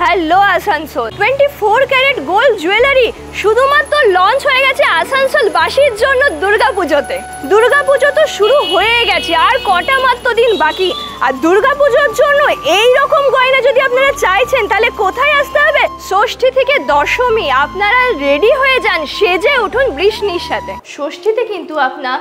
Hello Asansol, 24 carat gold jewellery শুধুমাত্র launch হয়ে গেছে আসানসোলবাসীর জন্য দুর্গাপুজোতে। দুর্গাপুজো তো শুরু হয়ে গেছে, আর কটা মাত্র দিন বাকি। আর দুর্গাপুজোর জন্য এই রকম গয়না যদি আপনারা চাইছেন তাহলে কোথায় আসতে হবে? ষষ্ঠী থেকে দশমী আপনারা রেডি হয়ে যান, সেজে উঠুন বৃষ্ণির সাথে। ষষ্ঠীতে কিন্তু আপনার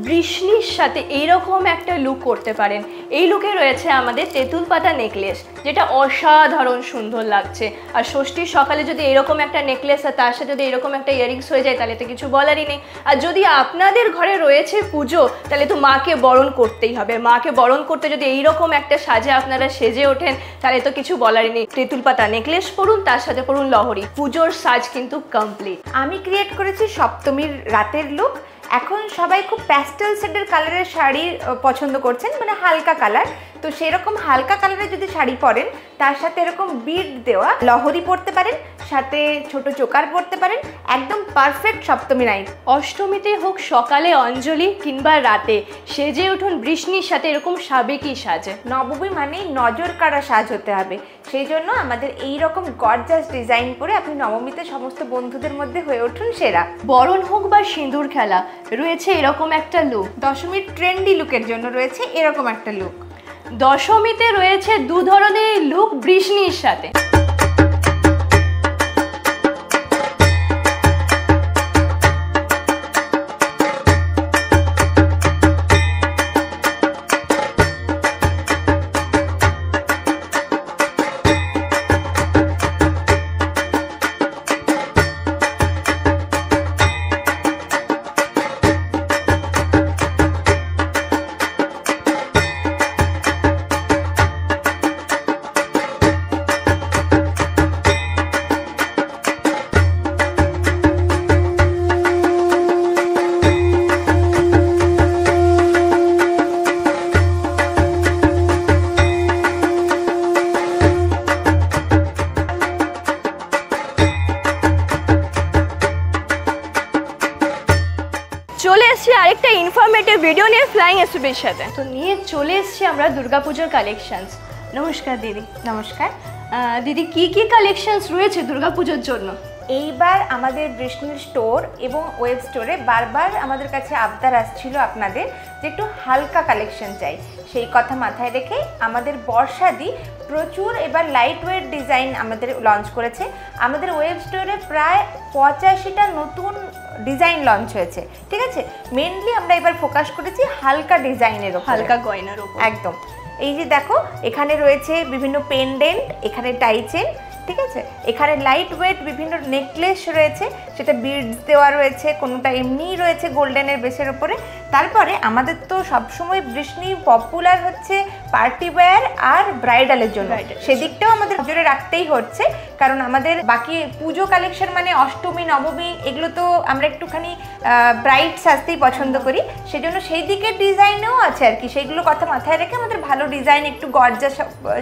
বৃষ্ণির সাথে এইরকম একটা লুক করতে পারেন। এই লুকে রয়েছে আমাদের তেঁতুল পাতা নেকলেস, যেটা অসাধারণ সুন্দর লাগছে। আর ষষ্ঠীর সকালে যদি এরকম একটা নেকলেস আর তার সাথে যদি এরকম একটা ইয়ারিংস হয়ে যায় তাহলে তো কিছু বলারই নেই। আর যদি আপনাদের ঘরে রয়েছে পুজো, তাহলে তো মাকে বরণ করতেই হবে। মাকে বরণ করতে যদি এইরকম একটা সাজে আপনারা সেজে ওঠেন তাহলে তো কিছু বলারই নেই। তেঁতুল পাতা নেকলেস পরুন, তার সাথে পরুন লহরি, পুজোর সাজ কিন্তু কমপ্লিট। আমি ক্রিয়েট করেছি সপ্তমীর রাতের লুক। এখন সবাই খুব প্যাস্টেল শেডের কালারের শাড়ি পছন্দ করছেন, মানে হালকা কালার। তো সেরকম হালকা কালারের যদি শাড়ি পরেন, তার সাথে এরকম বিড দেওয়া লহরি পরতে পারেন, সাথে ছোট চোকার পরতে পারেন, একদম পারফেক্ট সপ্তমী নাইট। অষ্টমীতে হোক সকালে অঞ্জলি কিংবা রাতে সেজে উঠুন বৃষ্ণির সাথে এরকম সাবেকি সাজে। নবমী মানেই নজর কাড়া সাজ হতে হবে, সেই জন্য আমাদের এই রকম গর্জাস ডিজাইন করে আপনি নবমীতে সমস্ত বন্ধুদের মধ্যে হয়ে উঠুন সেরা। বরণ হোক বা সিঁদুর খেলা রয়েছে এরকম একটা লুক। দশমীর ট্রেন্ডি লুকের জন্য রয়েছে এরকম একটা লুক। দশমীতে রয়েছে দু ধরনের লুক বৃষ্ণির সাথে। চলে এসছি আরেকটা ইনফরমেটিভ ভিডিও নিয়ে ফ্লাইং এসপির সাথে। তো নিয়ে চলে এসছি আমরা দুর্গাপুজোর কালেকশনস। নমস্কার দিদি। নমস্কার দিদি, কি কি কালেকশনস রয়েছে দুর্গাপুজোর জন্য? এইবার আমাদের বৃষ্ণির স্টোর এবং ওয়েব স্টোরে বারবার আমাদের কাছে আবদার আসছিল আপনাদের যে একটু হালকা কালেকশন চাই। সেই কথা মাথায় রেখে আমাদের বর্ষাদি প্রচুর এবার লাইট ওয়েট ডিজাইন আমাদের লঞ্চ করেছে। আমাদের ওয়েব স্টোরে প্রায় 85টা নতুন ডিজাইন লঞ্চ হয়েছে, ঠিক আছে। মেনলি আমরা এবার ফোকাস করেছি হালকা ডিজাইনের ওপর, হালকা গয়নার ওপর। একদম। এই যে দেখো, এখানে রয়েছে বিভিন্ন পেন্ডেন্ট, এখানে টাই চেন, ঠিক আছে। এখানে লাইট ওয়েট বিভিন্ন নেকলেস রয়েছে, সেটা বিডস দেওয়া রয়েছে, কোনোটা এমনিই রয়েছে গোল্ডেনের বেসের ওপরে। তারপরে আমাদের তো সবসময় বৃষ্ণি পপুলার হচ্ছে পার্টি ওয়্যার আর ব্রাইডালের জন্য, সেদিকটাও আমাদের নজরে রাখতেই হচ্ছে। কারণ আমাদের বাকি পুজো কালেকশন মানে অষ্টমী নবমী এগুলো তো আমরা একটুখানি ব্রাইট সাজতেই পছন্দ করি, সেজন্য সেই দিকের ডিজাইনও আছে আর কি। সেইগুলো কথা মাথায় রেখে আমাদের ভালো ডিজাইন একটু গর্জা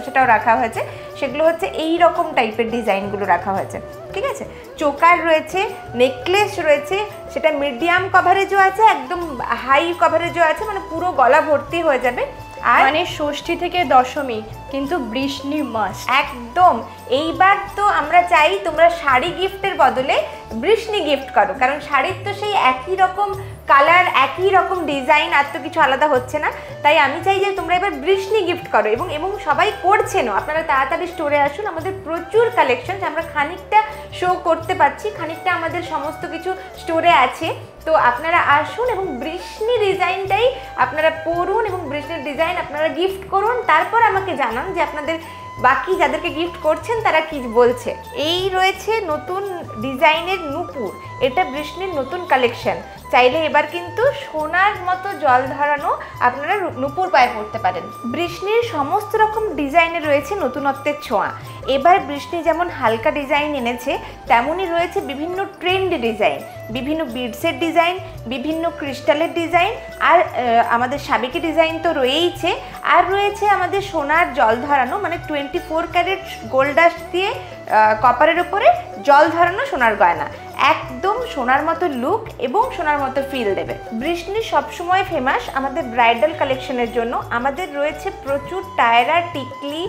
সেটাও রাখা হয়েছে। সেগুলো হচ্ছে এই রকম টাইপের ডিজাইনগুলো রাখা হয়েছে, ঠিক আছে। চোকার রয়েছে, নেকলেস রয়েছে, সেটা মিডিয়াম কভারেজও আছে, একদম হাই কভারেজও আছে, মানে পুরো গলা ভর্তি হয়ে যাবে। আর মানে ষষ্ঠী থেকে দশমী কিন্তু বৃষ্ণি মাস্ট একদম। এইবার তো আমরা চাই তোমরা শাড়ি গিফটের বদলে বৃষ্ণি গিফট করো, কারণ শাড়ির তো সেই একই রকম কালার, একই রকম ডিজাইন, আর তো কিছু আলাদা হচ্ছে না। তাই আমি চাই যে তোমরা এবার বৃষ্ণি গিফট করো, এবং সবাই করছেনও। আপনারা তাড়াতাড়ি স্টোরে আসুন, আমাদের প্রচুর কালেকশন, আমরা খানিকটা শো করতে পারছি, খানিকটা আমাদের সমস্ত কিছু স্টোরে আছে। তো আপনারা আসুন এবং বৃষ্ণি ডিজাইনটাই আপনারা পরুন এবং বৃষ্ণির ডিজাইন আপনারা গিফট করুন। তারপর আমাকে জানান যে আপনাদের বাকি যাদেরকে গিফট করছেন তারা কি বলছে। এই রয়েছে নতুন ডিজাইনের নূপুর, এটা বৃষ্ণির নতুন কালেকশন। চাইলে এবার কিন্তু সোনার মতো জল ধরানো আপনারা নূপুর পায়ে পড়তে পারেন। বৃষ্ণির সমস্ত রকম ডিজাইনে রয়েছে নতুনত্বের ছোঁয়া। এবার বৃষ্ণি যেমন হালকা ডিজাইন এনেছে, তেমনই রয়েছে বিভিন্ন ট্রেন্ডি ডিজাইন, বিভিন্ন বিডসের ডিজাইন, বিভিন্ন ক্রিস্টালের ডিজাইন, আর আমাদের সাবেকি ডিজাইন তো রয়েইছে। আর রয়েছে আমাদের সোনার জল ধরানো, মানে 24 ক্যারেট গোল্ড ডাস্ট দিয়ে কপারের উপরে জল ধরানো সোনার গয়না, একদম সোনার মতো লুক এবং সোনার মতো ফিল দেবে। বৃষ্ণি সবসময় ফেমাস আমাদের ব্রাইডাল কালেকশনের জন্য। আমাদের রয়েছে প্রচুর টায়রা, টিকলি,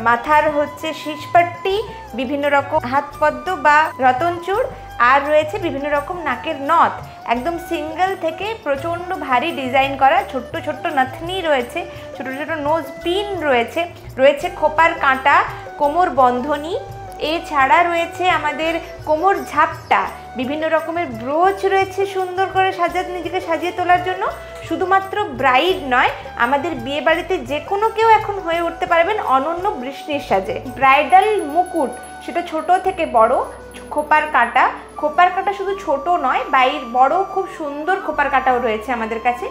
মাথার হচ্ছে শীষপাট্টি, চুড়ি, বিভিন্ন রকম হাত পদ্ম বা রতনচূড়, আর রয়েছে বিভিন্ন রকম নাকের নথ, একদম সিঙ্গেল থেকে প্রচণ্ড ভারী ডিজাইন করা ছোট্ট ছোট্ট নথনি রয়েছে, ছোট ছোট নোজ পিন রয়েছে, রয়েছে খোপার কাঁটা, কোমর বন্ধনী, এছাড়া রয়েছে আমাদের কোমর ঝাপটা, বিভিন্ন রকমের ব্রোচ রয়েছে সুন্দর করে নিজেকে সাজিয়ে তোলার জন্য। শুধুমাত্র ব্রাইড নয়, আমাদের বিয়ে বাড়িতে যে কোনো কেউ এখন হয়ে উঠতে পারবেন অনন্য বৃষ্ণির সাজে। ব্রাইডাল মুকুট, সেটা ছোট থেকে বড়, খোপার কাঁটা শুধু ছোট নয়, বড় খুব সুন্দর খোপার কাঁটাও রয়েছে আমাদের কাছে,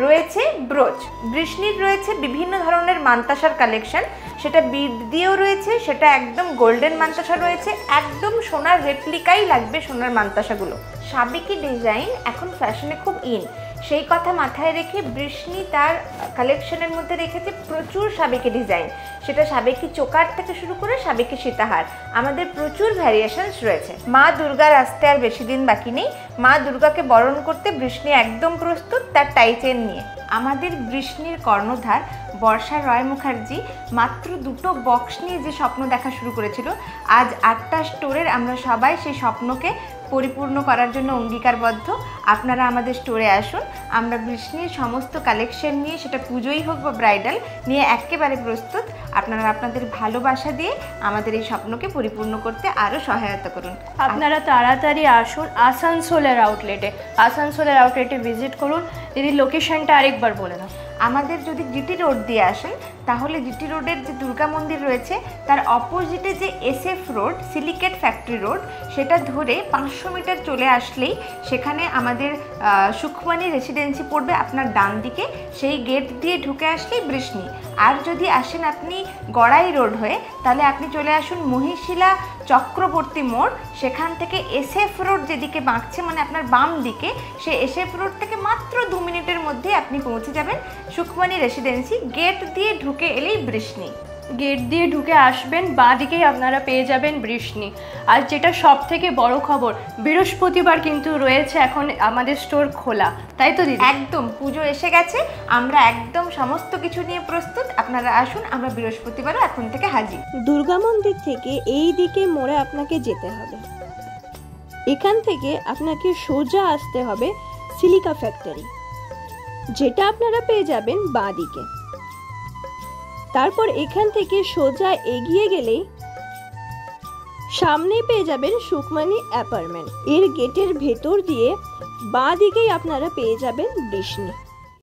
রয়েছে ব্রোচ। বৃষ্ণির রয়েছে বিভিন্ন ধরনের মান্তাসার কালেকশন, সেটা বিড দিয়েও রয়েছে, সেটা একদম গোল্ডেন মান্তাসা রয়েছে, একদম সোনার রেপ্লিকাই লাগবে সোনার মান্তাসাগুলো। সাবেকি ডিজাইন এখন ফ্যাশনে খুব ইন, সেই কথা মাথায় রেখে বৃষ্ণি তার কালেকশনের মধ্যে রেখেছে প্রচুর সাবেকি ডিজাইন, সেটা সাবেকি চোকার থেকে শুরু করে সাবেকি সীতাহার, আমাদের প্রচুর ভ্যারিয়েশনস রয়েছে। মা দুর্গার আসতে আর বেশি দিন বাকি নেই, মা দুর্গাকে বরণ করতে বৃষ্ণি একদম প্রস্তুত তার টাইচেন নিয়ে। আমাদের বৃষ্ণির কর্ণধার বর্ষা রয় মুখার্জি মাত্র 2টো বক্স নিয়ে যে স্বপ্ন দেখা শুরু করেছিল, আজ 8টা স্টোরের আমরা সবাই সেই স্বপ্নকে পরিপূর্ণ করার জন্য অঙ্গীকারবদ্ধ। আপনারা আমাদের স্টোরে আসুন, আমরা বৃষ্ণির সমস্ত কালেকশন নিয়ে, সেটা পুজোই হোক বা ব্রাইডাল, নিয়ে একেবারে প্রস্তুত। আপনারা আপনাদের ভালোবাসা দিয়ে আমাদের এই স্বপ্নকে পরিপূর্ণ করতে আরও সহায়তা করুন। আপনারা তাড়াতাড়ি আসুন আসানসোলের আউটলেটে ভিজিট করুন। দিদি লোকেশনটা আরেকবার বলে দাও। আমাদের যদি জিটি রোড দিয়ে আসেন, তাহলে জিটি রোডের যে দুর্গা মন্দির রয়েছে তার অপোজিটে যে SF road, silicate factory road, সেটা ধরে 500 মিটার চলে আসলেই সেখানে আমাদের সুখমণি রেসিডেন্সি পড়বে আপনার ডান দিকে, সেই গেট দিয়ে ঢুকে আসলেই বৃষ্ণি। আর যদি আসেন আপনি গড়াই রোড হয়ে, তাহলে আপনি চলে আসুন মহিশিলা চক্রবর্তী মোড়, সেখান থেকে SF রোড যেদিকে বাঁকছে, মানে আপনার বাম দিকে, সেই SF রোড থেকে মাত্র 2 মিনিটের মধ্যে আপনি পৌঁছে যাবেন সুখমণি রেসিডেন্সি। গেট দিয়ে ঢুকে এলেই বৃষ্ণি, গেট দিয়ে ঢুকে আসবেন, বাঁ দিকেই আপনারা পেয়ে যাবেন বৃষ্ণি। আর যেটা সব থেকে বড় খবর, বৃহস্পতিবার কিন্তু রয়েছে এখন আমাদের স্টোর খোলা, তাই তো দিদি? একদম, পুজো এসে গেছে, আমরা একদম সমস্ত কিছু নিয়ে প্রস্তুত। আপনারা আসুন, আমরা বৃহস্পতিবারও এখন থেকে হাজির। দুর্গা মন্দির থেকে এই দিকে মোড়ে আপনাকে যেতে হবে, এখান থেকে আপনাকে সোজা আসতে হবে সিলিকা ফ্যাক্টরি, যেটা আপনারা পেয়ে যাবেন বাঁ দিকে। তারপর এখান থেকে সোজা এগিয়ে গেলেই সামনে পেয়ে যাবেন সুখমণি অ্যাপার্টমেন্ট। এর গেটের ভেতর দিয়ে বাঁ দিকেই আপনারা পেয়ে যাবেন বৃষ্ণি।